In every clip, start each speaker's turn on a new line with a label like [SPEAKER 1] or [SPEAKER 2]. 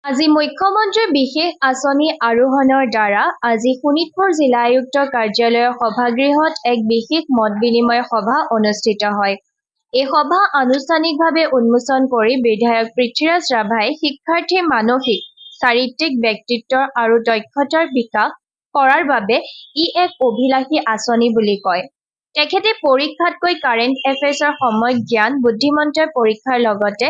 [SPEAKER 1] আজি মুখ্যমন্ত্ৰীৰ বিশেষ আঁচনি আৰোহণৰ দ্বাৰা আজি শোণিতপুৰ জিলা আয়ুক্ত কাৰ্যালয়ৰ সভাগৃহত এক বিশেষ মত বিনিময় সভা অনুষ্ঠিত হয়। এই সভা আনুষ্ঠানিকভাৱে উন্মোচন কৰি বিধায়ক পৃথ্বীৰাজ ৰাভাই শিক্ষাৰ্থীৰ মানসিক, চাৰিত্ৰিক ব্যক্তিত্বৰ আৰু দক্ষতাৰ বিকাশ কৰাৰ বাবে ই এক অভিলাষী আঁচনি বুলি কয়। তেখেতে পৰীক্ষাতকৈ কাৰেণ্ট এফেয়াৰ্ছৰ সময়ত জ্ঞান বুদ্ধিমত্তাৰ পৰীক্ষাৰ লগতে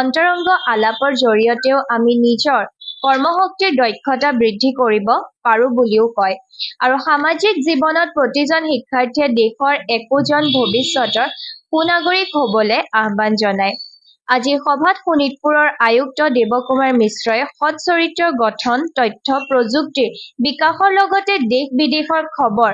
[SPEAKER 1] অন্তৰংগ আলাপৰ জৰিয়তেও আমি নিজৰ কৰ্মশক্তিৰ দক্ষতা বৃদ্ধি কৰিব পাৰোঁ বুলিও কয়। আৰু সামাজিক জীৱনত প্ৰতিজন শিক্ষাৰ্থীয়ে দেশৰ একোজন ভৱিষ্যতৰ সুনাগৰিক হ'বলৈ আহ্বান জনায়। আজিৰ সভাত শোণিতপুৰৰ আয়ুক্ত দেৱকুমাৰ মিশ্ৰই সৎ চৰিত্ৰ গঠন, তথ্য প্ৰযুক্তিৰ বিকাশৰ লগতে দেশ-বিদেশৰ খবৰ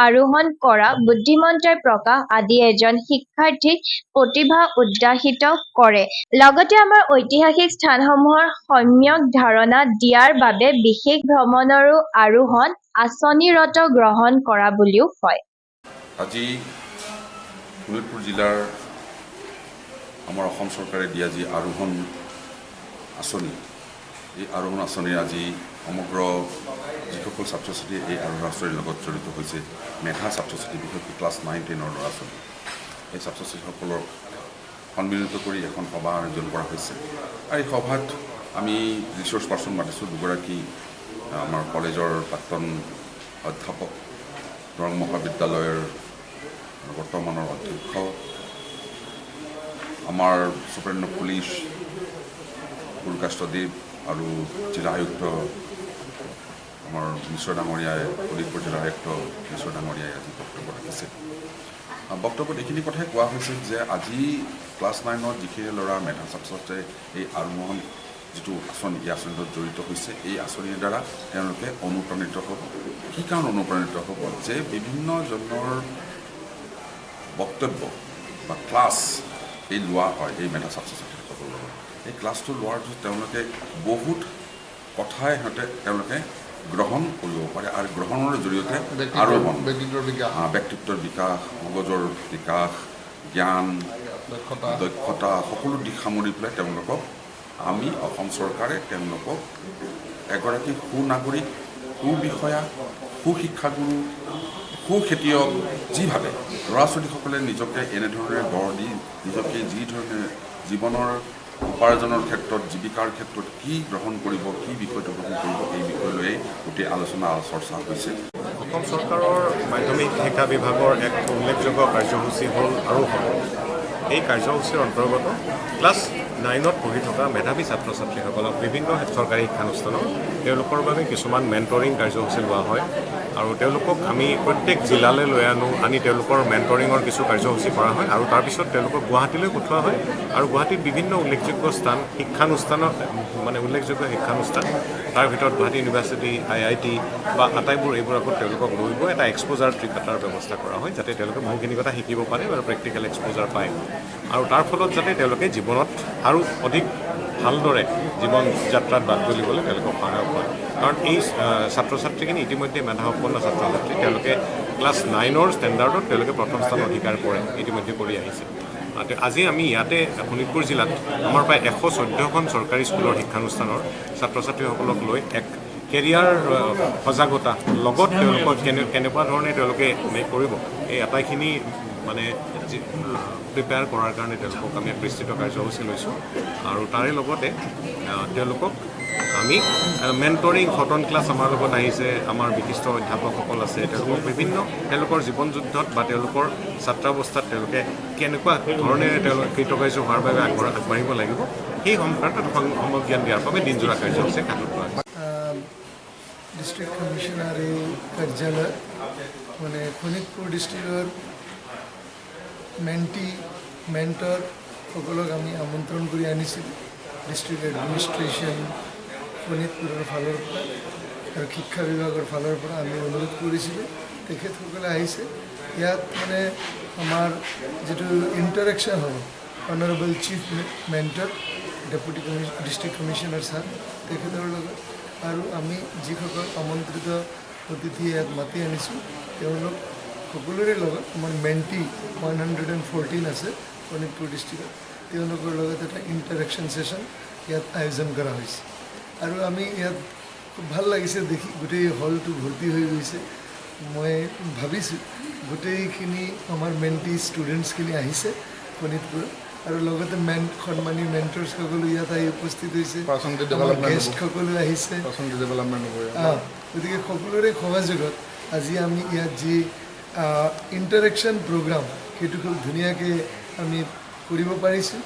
[SPEAKER 1] আৰোহণ কৰা বুদ্ধিমত্তাৰ প্ৰকাশ আদি এজন শিক্ষাৰ্থীক প্ৰতিভা উদ্ভাসিত কৰে। লগতে আমাৰ ঐতিহাসিক স্থানসমূহৰ সম্যক ধাৰণা দিয়াৰ বাবে বিশেষ ভ্ৰমণৰো আৰোহণ আঁচনিৰত গ্ৰহণ কৰা বুলিও কয়।
[SPEAKER 2] আজি শোণিতপুৰ জিলাৰ আমাৰ অসম চৰকাৰে দিয়া যি আৰোহণ আঁচনি, এই আৰোহণ আঁচনিৰ আজি সমগ্ৰ যিসকল ছাত্ৰ ছাত্ৰী এই আৰোহণ আঁচনিৰ লগত জড়িত হৈছে, মেধা ছাত্ৰ ছাত্ৰী, বিশেষকৈ ক্লাছ 9-10ৰ ল'ৰা ছোৱালী, এই ছাত্ৰ ছাত্ৰীসকলক সন্মিলিত কৰি এখন সভা আয়োজন কৰা হৈছে। আৰু এই সভাত আমি ৰিচোৰ্চ পাৰ্চন মাতিছোঁ, দুগৰাকী আমাৰ কলেজৰ প্ৰাক্তন অধ্যাপক, দৰং মহাবিদ্যালয়ৰ বৰ্তমানৰ অধ্যক্ষ, আমাৰ সুপ্ৰিণ্টেণ্ডেণ্ট পুলিচ পুৰকাষ্টদেৱ আৰু জিলা আয়ুক্ত আমাৰ মিশ্ৰ ডাঙৰীয়াই, শোণিতপুৰ জিলা আয়ুক্ত মিশ্ৰ ডাঙৰীয়াই আজি বক্তব্য ৰাখিছে। বক্তব্যত এইখিনি কথাই কোৱা হৈছে যে আজি ক্লাছ 9ৰ যিখিনি ল'ৰা মেধা ছাত্ৰ ছাত্ৰীয়ে এই আৰোহণ যিটো আঁচনি, এই আঁচনিত জড়িত হৈছে, এই আঁচনিৰ দ্বাৰা তেওঁলোকে অনুপ্ৰাণিত হ'ব। কি কাৰণ অনুপ্ৰাণিত হ'ব? যে বিভিন্নজনৰ বক্তব্য বা ক্লাছ এই লোৱা হয় এই মেধা ছাত্ৰ ছাত্ৰীসকলৰ লগত। এই ক্লাছটো লোৱাৰ পিছত তেওঁলোকে বহুত কথাই তেওঁলোকে গ্ৰহণ কৰিব পাৰে আৰু গ্ৰহণৰ জৰিয়তে আৰোহণ, ব্যক্তিত্বৰ বিকাশ, মগজৰ বিকাশ, জ্ঞান, দক্ষতা সকলো দিশ সামৰি পেলাই তেওঁলোকক আমি অসম চৰকাৰে তেওঁলোকক এগৰাকী সুনাগৰিক, সুবিষয়া, সুশিক্ষাগুৰু, সুখেতিয়ক যিভাৱে ল'ৰা ছোৱালীসকলে নিজকে এনেধৰণে গঢ় দি নিজকে যি ধৰণে জীৱনৰ উপাৰ্জনৰ ক্ষেত্ৰত, জীৱিকাৰ ক্ষেত্ৰত কি গ্ৰহণ কৰিব, কি বিষয়টো গ্ৰহণ কৰিব, এই বিষয় লৈয়ে গোটেই আলোচনা চৰ্চা হৈছে।
[SPEAKER 3] অসম চৰকাৰৰ মাধ্যমিক শিক্ষা বিভাগৰ এক উল্লেখযোগ্য কাৰ্যসূচী হ'ল আৰোহণ। এই কাৰ্যসূচীৰ অন্তৰ্গত ক্লাছ 9ত পঢ়ি থকা মেধাৱী ছাত্ৰ ছাত্ৰীসকলক বিভিন্ন চৰকাৰী শিক্ষানুষ্ঠানত তেওঁলোকৰ বাবে কিছুমান মেণ্টৰিং কাৰ্যসূচী লোৱা হয় আৰু তেওঁলোকক আমি প্ৰত্যেক জিলালৈ লৈ আনি তেওঁলোকৰ মেণ্টৰিঙৰ কিছু কাৰ্যসূচী কৰা হয় আৰু তাৰপিছত তেওঁলোকক গুৱাহাটীলৈ পঠোৱা হয় আৰু গুৱাহাটীত বিভিন্ন উল্লেখযোগ্য স্থান, শিক্ষানুষ্ঠানত উল্লেখযোগ্য শিক্ষানুষ্ঠান, তাৰ ভিতৰত গুৱাহাটী ইউনিভাৰ্চিটি, IIT বা আটাইবোৰ এইবোৰ আগত তেওঁলোকক লৈ গৈ এটা এক্সপ'জাৰ ট্ৰিপ এটাৰ ব্যৱস্থা কৰা হয়, যাতে তেওঁলোকে বহুখিনি কথা শিকিব পাৰে আৰু প্ৰেক্টিকেল এক্সপ'জাৰ পায় আৰু তাৰ ফলত যাতে তেওঁলোকে জীৱনত আৰু অধিক ভালদৰে জীৱন যাত্ৰাত বাদ তুলিবলৈ তেওঁলোকক সহায়ক হয়। কাৰণ এই ছাত্ৰ ছাত্ৰীখিনি ইতিমধ্যে মেধাসম্পন্ন ছাত্ৰ ছাত্ৰী, তেওঁলোকে ক্লাছ 9ৰ ষ্টেণ্ডাৰ্ডত তেওঁলোকে প্ৰথম স্থান অধিকাৰ কৰে, ইতিমধ্যে কৰি আহিছে। আজি আমি ইয়াতে শোণিতপুৰ জিলাত আমাৰ প্ৰায় 114খন চৰকাৰী স্কুলৰ শিক্ষানুষ্ঠানৰ ছাত্ৰ ছাত্ৰীসকলক লৈ এক কেৰিয়াৰ সজাগতা লগত তেওঁলোকক কেনেকুৱা ধৰণে তেওঁলোকে কৰিব, এই আটাইখিনি প্ৰিপেয়াৰ কৰাৰ কাৰণে তেওঁলোকক আমি এক বিস্তৃত কাৰ্যসূচী লৈছোঁ আৰু তাৰে লগতে তেওঁলোকক আমি মেণ্টৰিং ফটন ক্লাছ আমাৰ লগত আহিছে, আমাৰ বিশিষ্ট অধ্যাপকসকল আছে, তেওঁলোকৰ জীৱন যুদ্ধত বা তেওঁলোকৰ ছাত্ৰাৱস্থাত তেওঁলোকে কেনেকুৱা ধৰণেৰে তেওঁলোকে কৃতকাৰ্য হোৱাৰ বাবে আগবাঢ়িব লাগিব, সেই সংক্ৰান্তত সম্যক জ্ঞান দিয়াৰ বাবে দিনজোৰা কাৰ্যসূচী হাতত লোৱা হৈছে।
[SPEAKER 4] ডিষ্ট্ৰিক্ট কমিশনাৰী কাৰ্যালয় শোণিতপুৰ ডিষ্ট্ৰিক্টৰ মেণ্টৰ সকলক আমি আমন্ত্ৰণ কৰি আনিছিলোঁ। ডিষ্ট্ৰিক্ট এডমিনিষ্ট্ৰেশ্যন শোণিতপুৰৰ ফালৰ পৰা আৰু শিক্ষা বিভাগৰ ফালৰ পৰা আমি অনুৰোধ কৰিছিলোঁ, তেখেতসকলে আহিছে। ইয়াত আমাৰ যিটো ইণ্টাৰেকশ্যন হ'ব, honourable chief mentor, deputy district commissioner sir, তেখেতৰ লগত আৰু আমি যিসকল আমন্ত্ৰিত অতিথি ইয়াত মাতি আনিছোঁ তেওঁলোক সকলোৰে লগত আমাৰ মেণ্টি 114 আছে শোণিতপুৰ ডিষ্ট্ৰিক্টত, তেওঁলোকৰ লগত এটা ইণ্টাৰেকশ্যন ছেশ্যন ইয়াত আয়োজন কৰা হৈছে। আৰু আমি ইয়াত খুব ভাল লাগিছে দেখি গোটেই হলটো ভৰ্তি হৈ গৈছে মই ভাবিছোঁ গোটেইখিনি আমাৰ মেণ্টি ষ্টুডেণ্টছখিনি আহিছে শোণিতপুৰত আৰু লগতে সন্মানী মেণ্টৰ্ছসকলো ইয়াত আহি উপস্থিত হৈছে আমাৰ গেষ্টসকলো আহিছে গতিকে সকলোৰে সহযোগত আজি আমি ইয়াত যি ইণ্টাৰেকশ্যন প্ৰগ্ৰাম সেইটো খুব ধুনীয়াকৈ আমি কৰিব পাৰিছোঁ